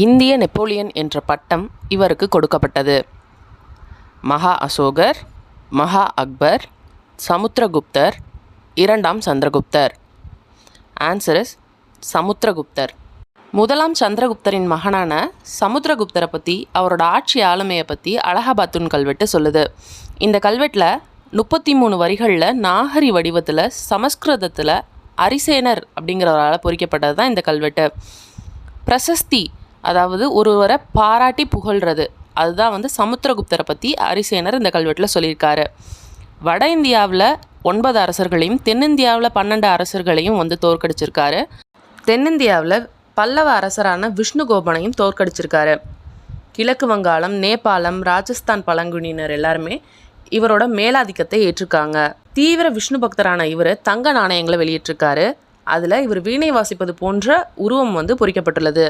இந்திய நெப்போலியன் என்ற பட்டம் இவருக்கு கொடுக்கப்பட்டது. மகா அசோகர், மகா அக்பர், சமுத்திரகுப்தர், இரண்டாம் சந்திரகுப்தர். Answer is சமுத்திரகுப்தர். முதலாம் சந்திரகுப்தரின் மகனான சமுத்திரகுப்தரை பற்றி, அவரோட ஆட்சி ஆளுமையை பற்றி அலகாபாத்தூன் கல்வெட்டு சொல்லுது. இந்த கல்வெட்டில் 33 வரிகளில் நாகரி வடிவத்தில் சமஸ்கிருதத்தில் அரிசேனர் அப்படிங்கிறவரால் பொறிக்கப்பட்டது தான் இந்த கல்வெட்டு. பிரசஸ்தி, அதாவது ஒருவரை பாராட்டி புகழ்கிறது, அதுதான் சமுத்திரகுப்தரை பற்றி அரிசேனர் இந்த கல்வெட்டில் சொல்லியிருக்காரு. வட இந்தியாவில் 9 அரசர்களையும் தென்னிந்தியாவில் 12 அரசர்களையும் தோற்கடிச்சிருக்காரு. தென்னிந்தியாவில் பல்லவ அரசரான விஷ்ணுகோபனையும் தோற்கடிச்சிருக்காரு. கிழக்கு வங்காளம், நேபாளம், ராஜஸ்தான் பழங்குடியினர் எல்லாருமே இவரோட மேலாதிக்கத்தை ஏற்றிருக்காங்க. தீவிர விஷ்ணு பக்தரான இவர் தங்க நாணயங்களை வெளியிட்டிருக்காரு. அதில் இவர் வீணை வாசிப்பது போன்ற உருவம் பொறிக்கப்பட்டுள்ளது.